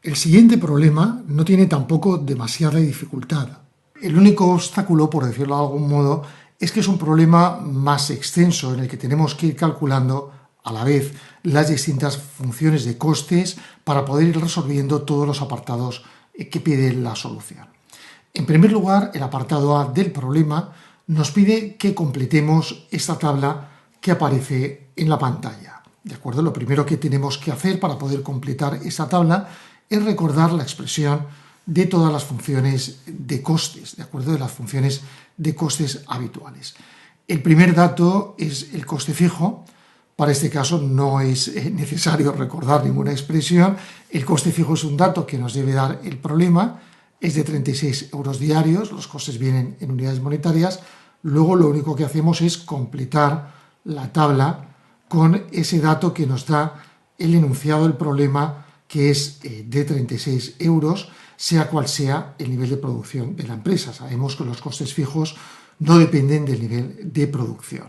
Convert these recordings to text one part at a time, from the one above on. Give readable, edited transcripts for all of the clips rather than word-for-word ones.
El siguiente problema no tiene tampoco demasiada dificultad. El único obstáculo, por decirlo de algún modo, es que es un problema más extenso en el que tenemos que ir calculando a la vez las distintas funciones de costes para poder ir resolviendo todos los apartados que pide la solución. En primer lugar, el apartado A del problema nos pide que completemos esta tabla que aparece en la pantalla. ¿De acuerdo? Lo primero que tenemos que hacer para poder completar esta tabla es recordar la expresión de todas las funciones de costes, ¿de acuerdo? De las funciones de costes habituales. El primer dato es el coste fijo. Para este caso no es necesario recordar ninguna expresión. El coste fijo es un dato que nos debe dar el problema. Es de 36 euros diarios, los costes vienen en unidades monetarias. Luego lo único que hacemos es completar la tabla con ese dato que nos da el enunciado del problema, que es de 36 euros, sea cual sea el nivel de producción de la empresa. Sabemos que los costes fijos no dependen del nivel de producción.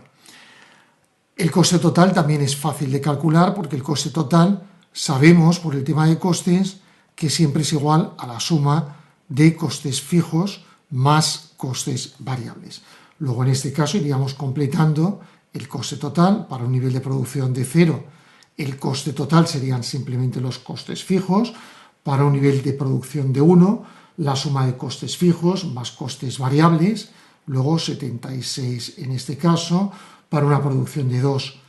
El coste total también es fácil de calcular porque el coste total sabemos por el tema de costes que siempre es igual a la suma de costes fijos más costes variables. Luego en este caso iríamos completando el coste total para un nivel de producción de 0. El coste total serían simplemente los costes fijos. Para un nivel de producción de 1, la suma de costes fijos más costes variables, luego 76 en este caso. Para una producción de 2,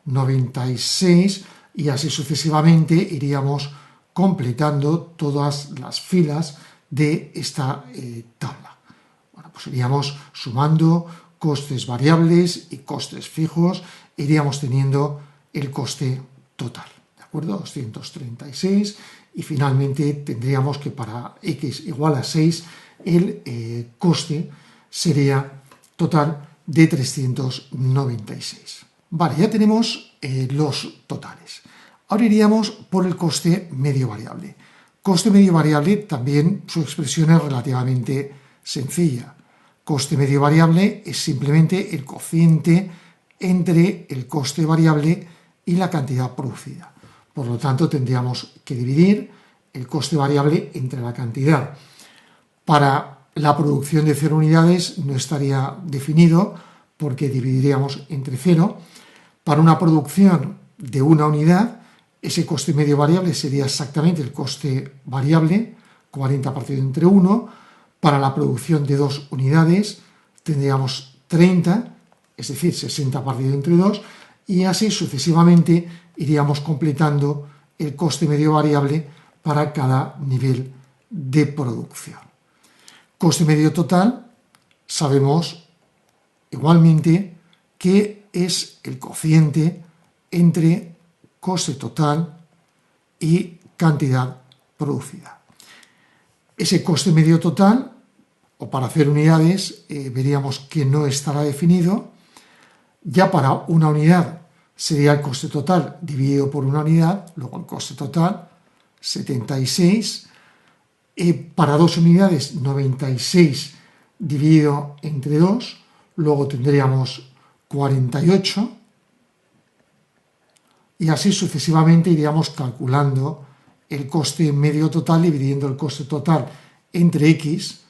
96, y así sucesivamente iríamos completando todas las filas de esta tabla. Bueno, pues iríamos sumando costes variables y costes fijos, iríamos teniendo el coste total, ¿de acuerdo? 236, y finalmente tendríamos que para x igual a 6 el coste sería total de 396. Vale, ya tenemos los totales. Ahora iríamos por el coste medio variable. Coste medio variable también su expresión es relativamente sencilla. Coste medio variable es simplemente el cociente entre el coste variable y la cantidad producida. Por lo tanto, tendríamos que dividir el coste variable entre la cantidad. Para la producción de 0 unidades no estaría definido porque dividiríamos entre 0. Para una producción de 1 unidad, ese coste medio variable sería exactamente el coste variable, 40 partido entre 1. Para la producción de 2 unidades tendríamos 30, es decir, 60 partido entre 2, y así sucesivamente iríamos completando el coste medio variable para cada nivel de producción. Coste medio total, sabemos igualmente que es el cociente entre coste total y cantidad producida. Ese coste medio total, o para hacer unidades, veríamos que no estará definido. Ya para una unidad sería el coste total dividido por una unidad, luego el coste total, 76. Para 2 unidades, 96 dividido entre 2, luego tendríamos 48, y así sucesivamente iríamos calculando el coste medio total dividiendo el coste total entre x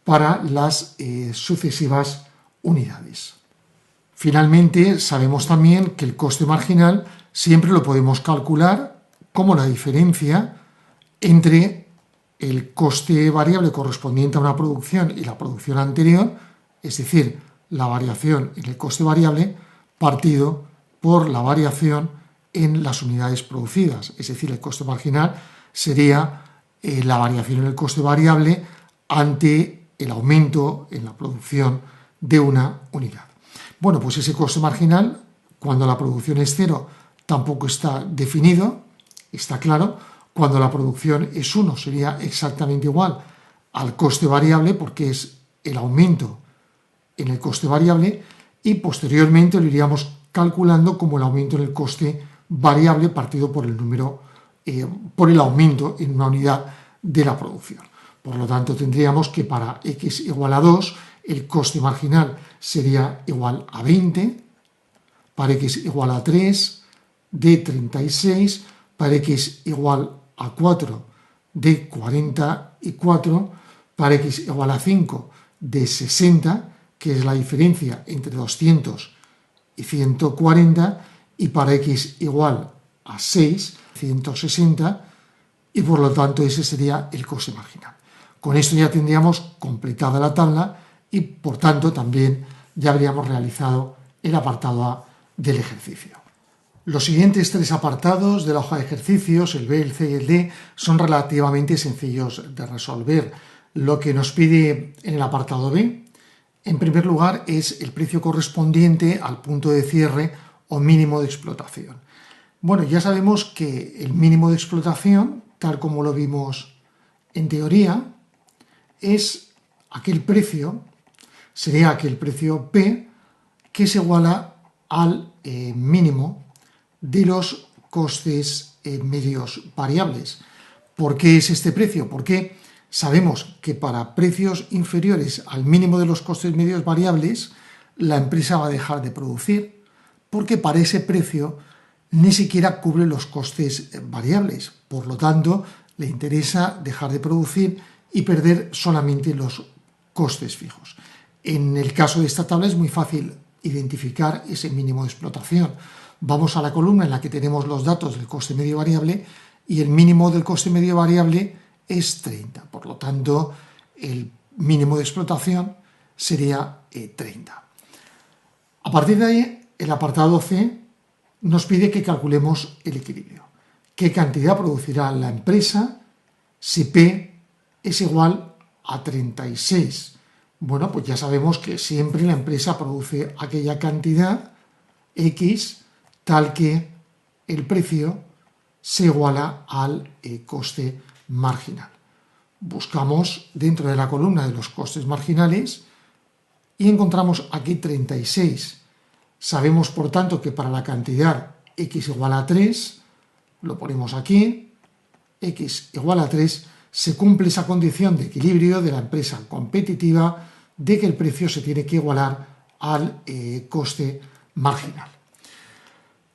para las sucesivas unidades. Finalmente, sabemos también que el coste marginal siempre lo podemos calcular como la diferencia entre el coste variable correspondiente a una producción y la producción anterior, es decir, la variación en el coste variable partido por la variación en las unidades producidas, es decir, el coste marginal sería la variación en el coste variable ante el aumento en la producción de una unidad. Bueno, pues ese coste marginal, cuando la producción es 0, tampoco está definido, está claro. Cuando la producción es 1, sería exactamente igual al coste variable, porque es el aumento en el coste variable, y posteriormente lo iríamos calculando como el aumento en el coste variable partido por el número, por el aumento en una unidad de la producción. Por lo tanto, tendríamos que para x igual a 2, el coste marginal sería igual a 20, para x igual a 3, de 36, para x igual a 4, de 44, para x igual a 5 de 60, que es la diferencia entre 200 y 140, y para x igual a 6, 160, y por lo tanto ese sería el coste marginal. Con esto ya tendríamos completada la tabla y por tanto también ya habríamos realizado el apartado A del ejercicio. Los siguientes tres apartados de la hoja de ejercicios, el B, el C y el D, son relativamente sencillos de resolver. Lo que nos pide en el apartado B, en primer lugar, es el precio correspondiente al punto de cierre o mínimo de explotación. Bueno, ya sabemos que el mínimo de explotación, tal como lo vimos en teoría, es aquel precio, sería aquel precio P, que se iguala al mínimo de los costes medios variables. ¿Por qué es este precio? Porque sabemos que para precios inferiores al mínimo de los costes medios variables, la empresa va a dejar de producir, porque para ese precio ni siquiera cubre los costes variables. Por lo tanto, le interesa dejar de producir y perder solamente los costes fijos. En el caso de esta tabla es muy fácil identificar ese mínimo de explotación. Vamos a la columna en la que tenemos los datos del coste medio variable y el mínimo del coste medio variable es 30. Por lo tanto, el mínimo de explotación sería 30. A partir de ahí, el apartado C nos pide que calculemos el equilibrio. ¿Qué cantidad producirá la empresa si P es igual a 36? Bueno, pues ya sabemos que siempre la empresa produce aquella cantidad X tal que el precio se iguala al coste marginal. Buscamos dentro de la columna de los costes marginales y encontramos aquí 36. Sabemos, por tanto, que para la cantidad x igual a 3, lo ponemos aquí, x igual a 3, se cumple esa condición de equilibrio de la empresa competitiva de que el precio se tiene que igualar al coste marginal.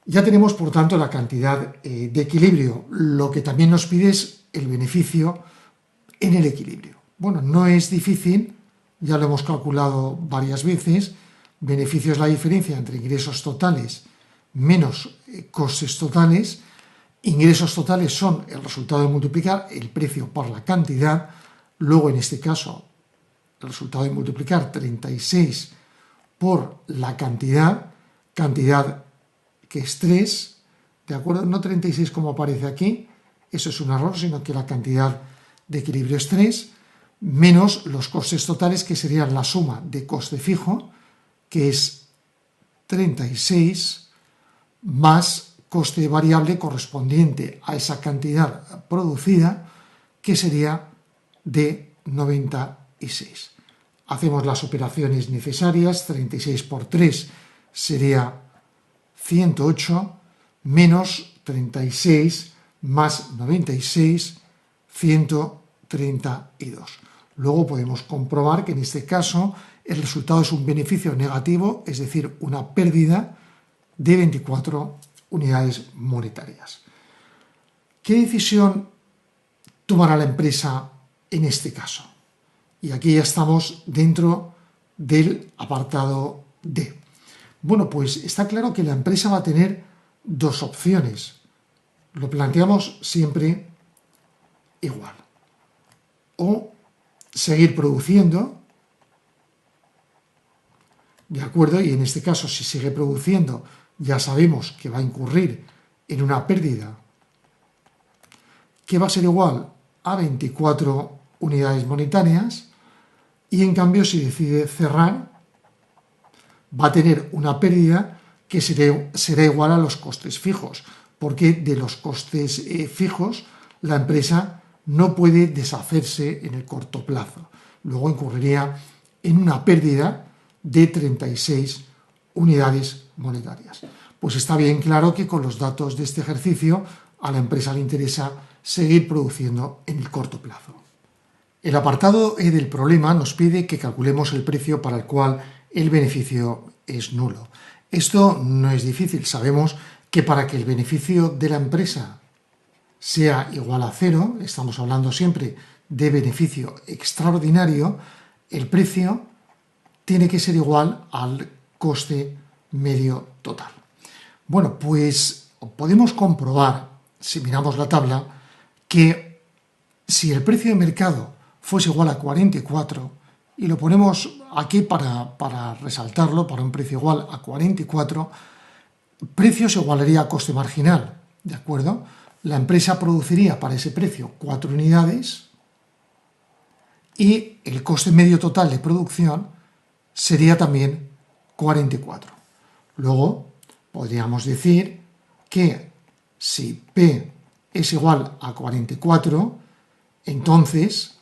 Ya tenemos, por tanto, la cantidad de equilibrio. Lo que también nos pide es el beneficio en el equilibrio. Bueno, no es difícil, ya lo hemos calculado varias veces. Beneficio es la diferencia entre ingresos totales menos costes totales. Ingresos totales son el resultado de multiplicar el precio por la cantidad. Luego, en este caso, el resultado de multiplicar 36 por la cantidad que es 3, ¿de acuerdo? No 36 como aparece aquí, eso es un error, sino que la cantidad de equilibrio es 3, menos los costes totales, que serían la suma de coste fijo, que es 36, más coste variable correspondiente a esa cantidad producida, que sería de 96. Hacemos las operaciones necesarias, 36 por 3 sería 108, menos 36 más 96, 132. Luego podemos comprobar que en este caso el resultado es un beneficio negativo, es decir, una pérdida de 24 unidades monetarias. ¿Qué decisión tomará la empresa en este caso? Y aquí ya estamos dentro del apartado D. Bueno, pues está claro que la empresa va a tener dos opciones. Lo planteamos siempre igual. O seguir produciendo, ¿de acuerdo? Y en este caso, si sigue produciendo, ya sabemos que va a incurrir en una pérdida que va a ser igual a 24 unidades monetarias, y en cambio, si decide cerrar, va a tener una pérdida que será igual a los costes fijos, porque de los costes fijos la empresa no puede deshacerse en el corto plazo. Luego incurriría en una pérdida de 36 unidades monetarias. Pues está bien claro que con los datos de este ejercicio a la empresa le interesa seguir produciendo en el corto plazo. El apartado E del problema nos pide que calculemos el precio para el cual el beneficio es nulo. Esto no es difícil. Sabemos que para que el beneficio de la empresa sea igual a 0, estamos hablando siempre de beneficio extraordinario, el precio tiene que ser igual al coste medio total. Bueno, pues podemos comprobar, si miramos la tabla, que si el precio de mercado fuese igual a 44, y lo ponemos aquí para resaltarlo, para un precio igual a 44, precio se igualaría a coste marginal, ¿de acuerdo? La empresa produciría para ese precio 4 unidades y el coste medio total de producción sería también 44. Luego, podríamos decir que si P es igual a 44, entonces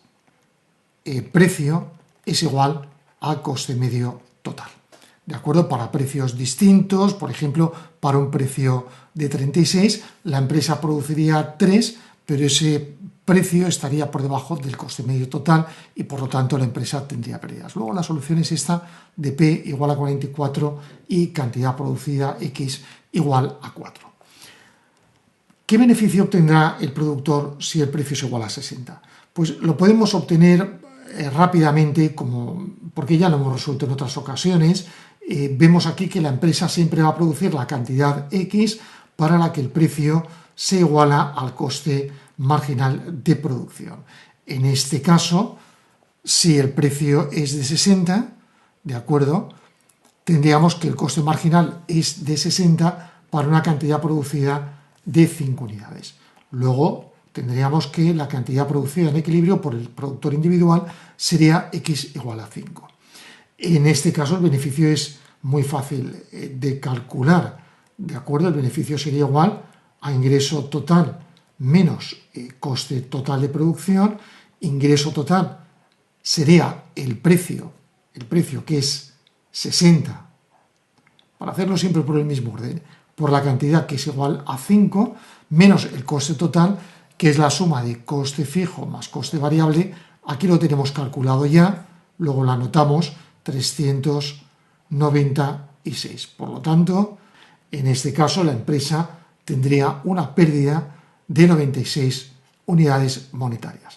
el precio es igual a coste medio total. ¿De acuerdo? Para precios distintos, por ejemplo, para un precio de 36, la empresa produciría 3, pero ese precio estaría por debajo del coste medio total y por lo tanto la empresa tendría pérdidas. Luego la solución es esta de P igual a 44 y cantidad producida X igual a 4. ¿Qué beneficio obtendrá el productor si el precio es igual a 60? Pues lo podemos obtener rápidamente, porque ya lo hemos resuelto en otras ocasiones. Vemos aquí que la empresa siempre va a producir la cantidad X para la que el precio se iguala al coste marginal de producción. En este caso, si el precio es de 60, ¿de acuerdo?, tendríamos que el coste marginal es de 60 para una cantidad producida de 5 unidades. Luego tendríamos que la cantidad producida en equilibrio por el productor individual sería X igual a 5. En este caso el beneficio es muy fácil de calcular, ¿de acuerdo? El beneficio sería igual a ingreso total menos coste total de producción. Ingreso total sería el precio que es 60, para hacerlo siempre por el mismo orden, por la cantidad que es igual a 5, menos el coste total, que es la suma de coste fijo más coste variable. Aquí lo tenemos calculado ya, luego lo anotamos, 396. Por lo tanto, en este caso la empresa tendría una pérdida de 96 unidades monetarias.